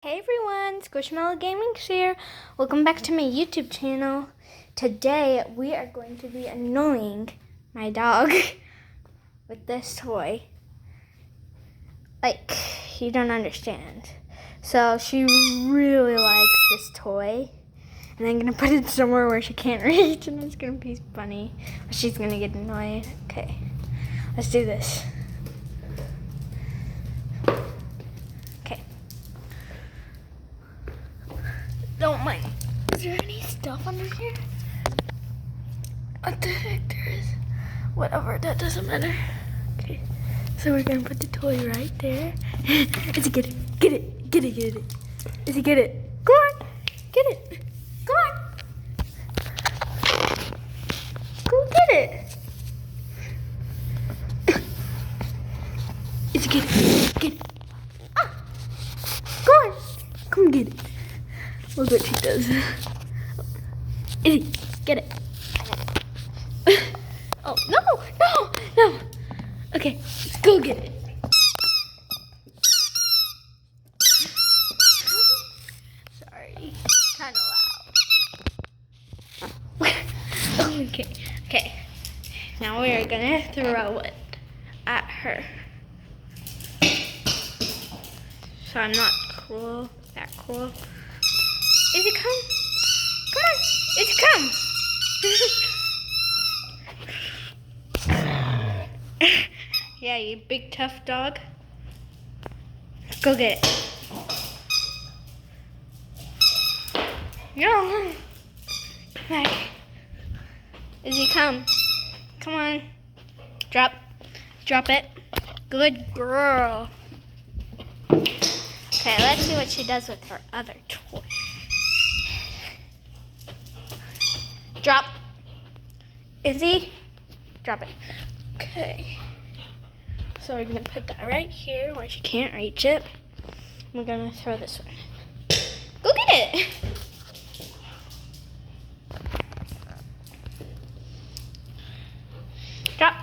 Hey everyone, Squishmallow Gaming here. Welcome back to my YouTube channel. Today we are going to be annoying my dog with this toy. Like, you don't understand. So she really likes this toy. And I'm going to put it somewhere where she can't reach and it's going to be funny. But she's going to get annoyed. Okay, let's do this. Don't mind. Is there any stuff under here? What the heck there is? Whatever, that doesn't matter. Okay, so we're gonna put the toy right there. Is he get it? Get it, get it, get it. Is he get it? Come on, get it. Come on. Go get it. Is he get it? Get it. Ah. Go on, come get it. Look what she does. Izzy, get it. Oh, no. Okay, let's go get it. Sorry, kind of loud. Okay. Now we are gonna throw it at her. So I'm not that cool. Is it come? Come on, is it come? Yeah, you big tough dog. Let's go get it. No. Come back. Is he come? Come on. Drop it. Good girl. Okay, let's see what she does with her other toy. Drop. Izzy, drop it. Okay. So we're gonna put that right here where she can't reach it. We're gonna throw this one. Go get it. Drop.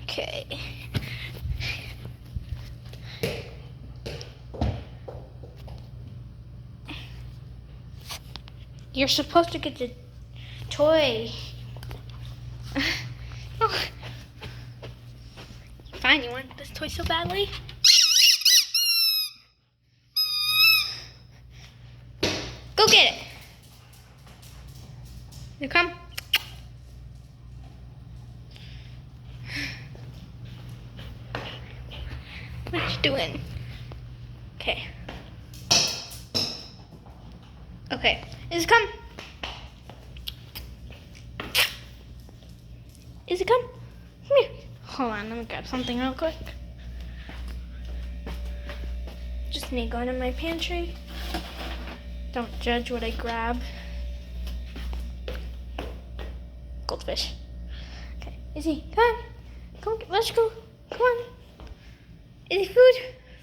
Okay. You're supposed to get the toy. Oh. Fine, you want this toy so badly? Go get it. You come. What you doing? Okay. Okay. Is it come? Is it come? Come here. Hold on, let me grab something real quick. Just need to go into my pantry. Don't judge what I grab. Goldfish. Okay, Izzy, come on. Come, let's go. Come on. Izzy,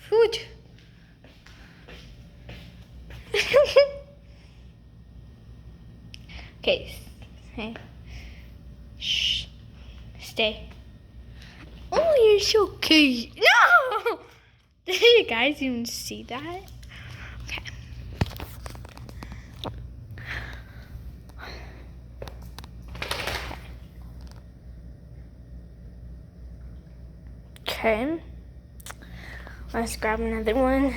food. Okay, hey. Shh. Stay. Oh, you're so cute. No! Did you guys even see that? Okay. Okay. Let's grab another one.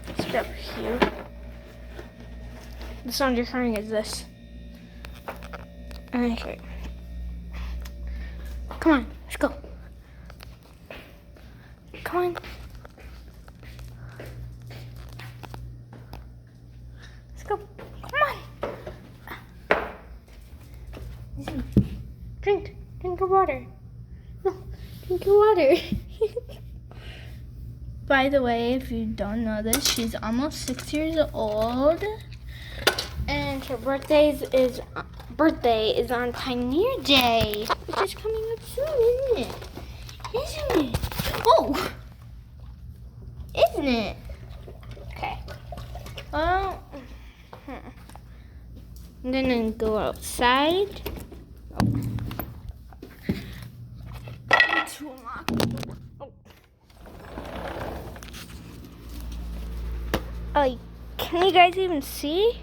Let's grab here. The sound you're hearing is this. Okay. Come on, let's go. Come on. Let's go. Come on. Listen. Drink your water. No, drink your water. By the way, if you don't know this, she's almost 6 years old. And her birthday is on Pioneer Day, which is coming up soon, isn't it? Isn't it? Oh! Isn't it? Okay. Well, I'm gonna go outside. To unlock. Oh. Oh, can you guys even see?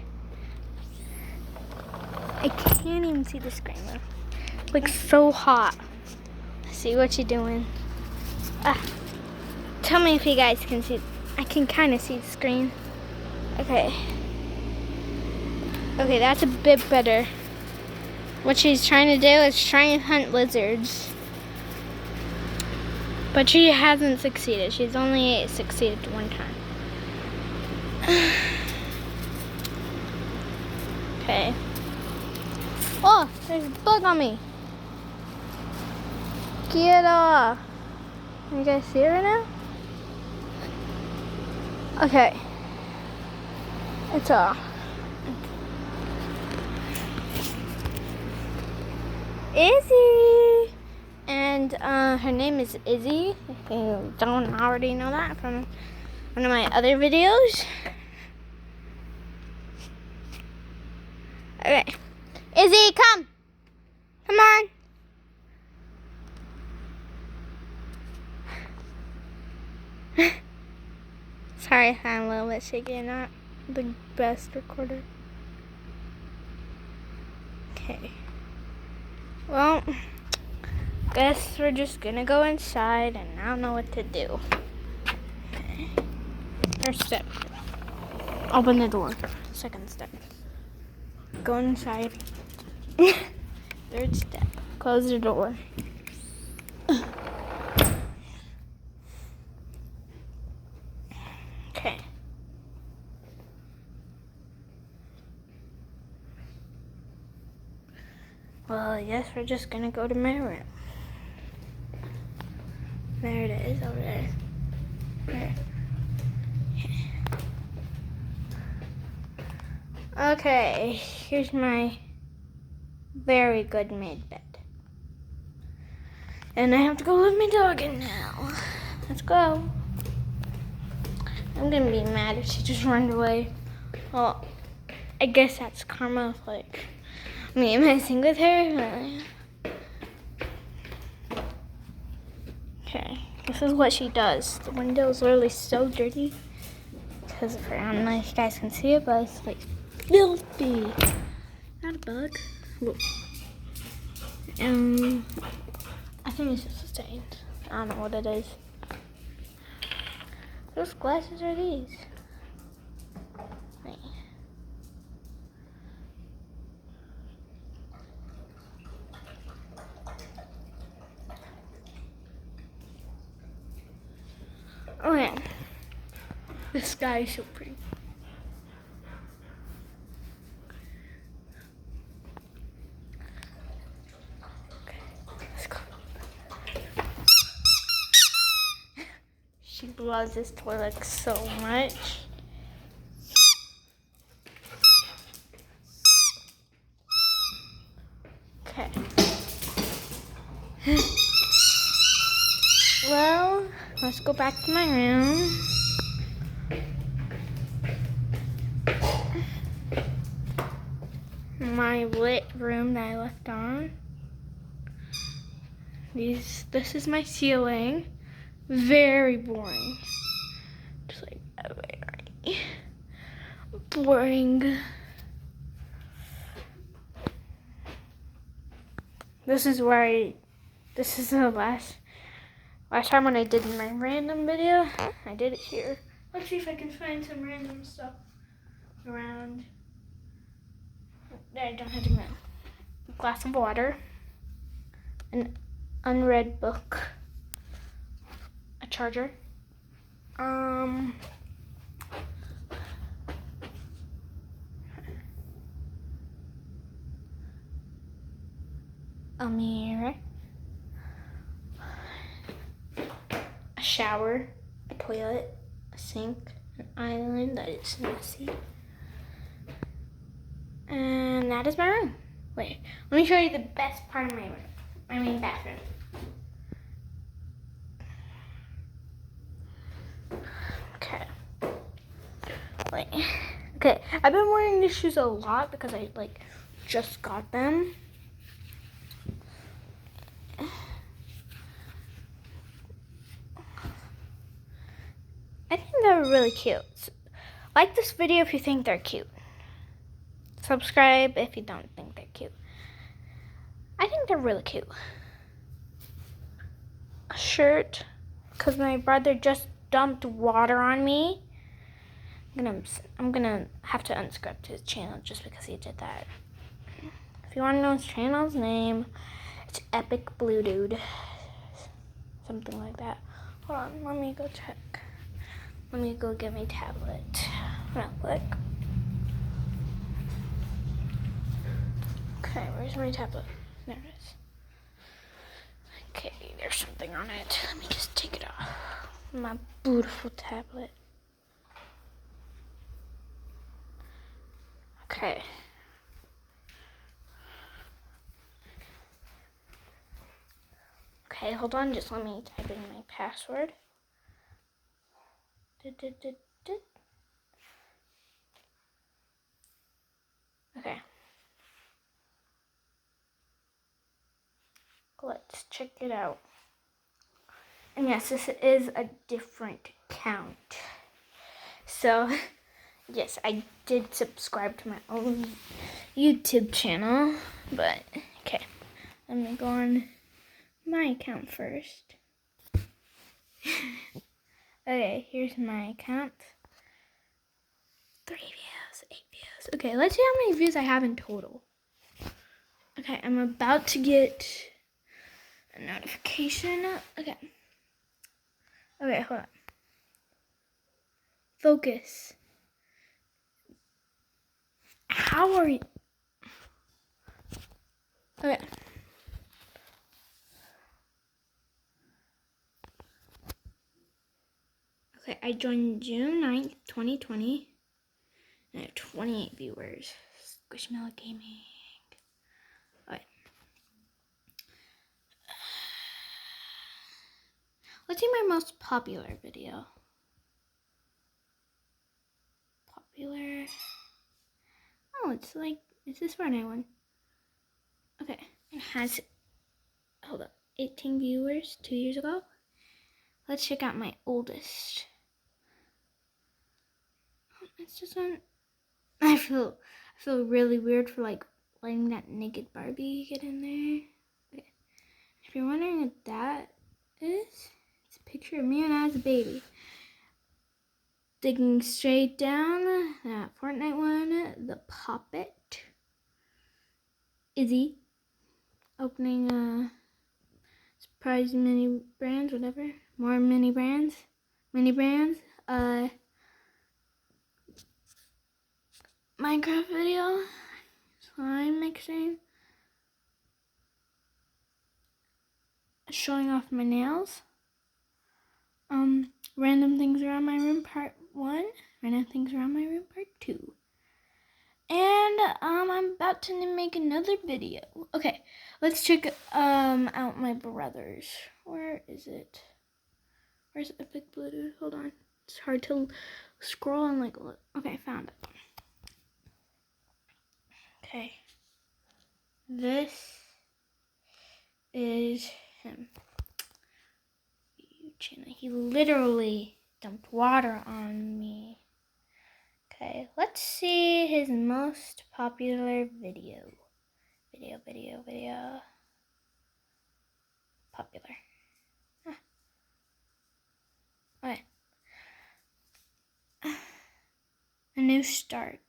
I can't even see the screen though. Like so hot. See what you're doing. Tell me if you guys can see. I can kind of see the screen. Okay. Okay, that's a bit better. What she's trying to do is try and hunt lizards. But she hasn't succeeded. She's only succeeded one time. Okay. Oh, there's a bug on me. Get off. Can you guys see it right now? Okay. It's off. Izzy! And her name is Izzy. If you don't already know that from one of my other videos. Okay. Izzy, come! Come on! Sorry, I'm a little bit shaky. I'm not the best recorder. Okay. Well, guess we're just gonna go inside and I don't know what to do. Okay. First step. Open the door. Second step. Go inside. Third step. Close the door. Okay. Well, I guess we're just gonna go to my room. There it is, over there. There. Okay, here's my very good made bed. And I have to go let my dog in now. Let's go. I'm gonna be mad if she just runs away. Well, I guess that's karma, like me messing with her. Okay, this is what she does. The window is literally so dirty because of her. I don't know if you guys can see it, but it's like filthy. Not a bug. I think it's just a stain. I don't know what it is. Whose glasses are these? Wait. Oh yeah. The sky is so pretty. Okay, let's go. She loves this toilet so much. Okay. Well, let's go back to my room. My lit room that I left on. This is my ceiling. Very boring. Just like very boring. This is the last time when I did my random video. I did it here. Let's see if I can find some random stuff around. I don't have to know. A glass of water, an unread book, a charger, a mirror, a shower, a toilet, a sink, an island that is messy. And that is my room. Wait, let me show you the best part of my room. I mean bathroom. Okay. Wait. Okay, I've been wearing these shoes a lot because I just got them. I think they're really cute. Like this video if you think they're cute. Subscribe if you don't think they're cute. I think they're really cute. A shirt, because my brother just dumped water on me. I'm gonna have to unscript his channel just because he did that. If you want to know his channel's name, it's Epic Blue Dude. Something like that. Hold on, let me go check. Let me go get my tablet. Real quick. Okay, where's my tablet? There it is. Okay, there's something on it. Let me just take it off. My beautiful tablet. Okay. Okay, hold on. Just let me type in my password. Okay. Let's check it out. And yes, this is a different account. So, yes, I did subscribe to my own YouTube channel. But, okay. Let me go on my account first. Okay, here's my account. 3 views, 8 views. Okay, let's see how many views I have in total. Okay, I'm about to get a notification. Okay. Okay, hold on. Focus. How are you? Okay. Okay, I joined June 9th, 2020. And I have 28 viewers. Squishmallow Gaming. Okay. Let's see my most popular video. Popular. Oh, it's this Friday one. Okay. It has, hold up, 18 viewers 2 years ago. Let's check out my oldest. It's just one. I feel really weird for letting that naked Barbie get in there. Okay. If you're wondering what that is, it's a picture of me when I was a baby. Digging straight down, that Fortnite one, the Poppet. Izzy. Opening surprise mini brands, whatever. More mini brands. Minecraft video. Slime mixing. Showing off my nails. Random things around my room part 1. Random things around my room part 2. And I'm about to make another video. Okay, let's check out my brother's. Where is it? Where's Epic Blue Dude? Hold on. It's hard to scroll and look. Okay, found it. Okay. This is him. He literally dumped water on me. Okay, let's see his most popular video. Video. Popular. Okay. A new start.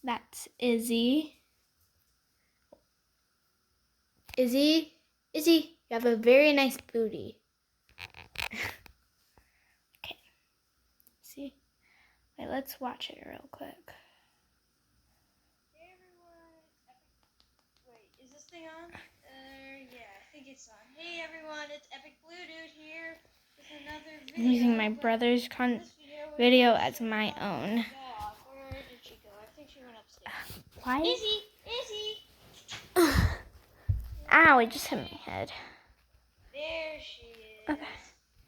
That's Izzy. Izzy, you have a very nice booty. Okay. See? Wait, let's watch it real quick. Hey everyone, wait, is this thing on? Yeah, I think it's on. Hey everyone, it's Epic Blue Dude here with another video. I'm using my brother's video as my own. Where did she go? I think she went upstairs. Why? Izzy! Ow, it just hit my head. There she is. Okay.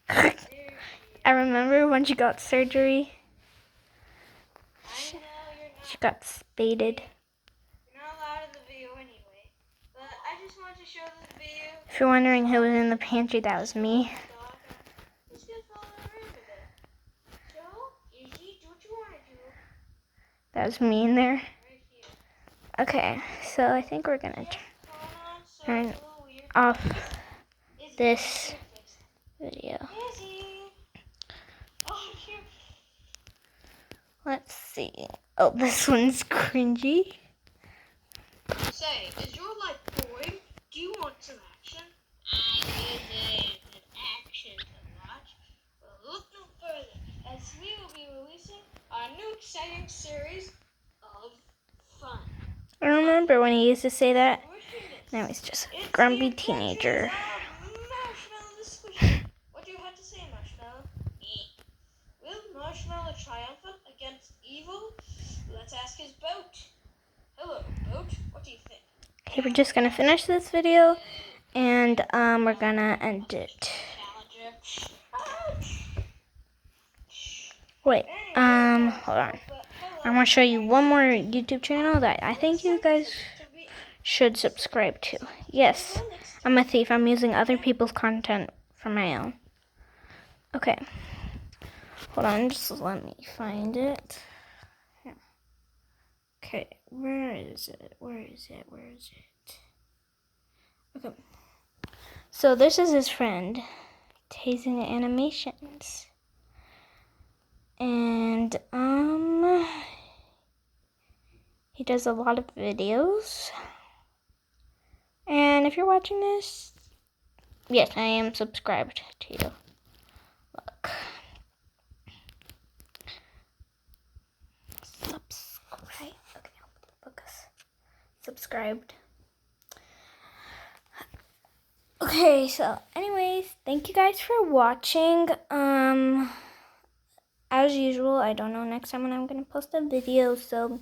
There she is. I remember when she got surgery. I know you're not. She got spaded. You're not allowed in the video anyway. But I just wanted to show this video. If you're wondering who was in the pantry, that was me. Let's go follow around with it. So, Izzy, do what you want That's me in there. Right here. Okay, so I think we're gonna What's going on? So turn it's a little weird. off Izzy, this here, fix video. it. Izzy! Oh, here. Let's see. Oh, this one's cringy. Say, is your life boring? Do you want some action? I need action to watch. Well, look no further, as we will be releasing our new exciting series of fun. I remember when he used to say that. Squishiness. Now he's just a It's grumpy the teenager. adventures of Marshmallow the Squishy. What do you have to say, Marshmallow? Will Marshmallow triumphant against evil? Let's ask his boat. Hello, boat. What do you think? Okay, we're just gonna finish this video and we're gonna end it. Challenger. Wait, hold on. I want to show you one more YouTube channel that I think you guys should subscribe to. Yes, I'm a thief. I'm using other people's content for my own. Okay. Hold on, just let me find it. Here. Okay, where is it? Where is it? Where is it? Okay. So this is his friend, Tasing Animations. And he does a lot of videos. And if you're watching this, yes, I am subscribed to you. Look. Subscribe. Okay, focus. Subscribed. Okay, so anyways, thank you guys for watching. As usual, I don't know next time when I'm gonna post a video, so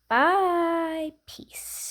bye. Peace.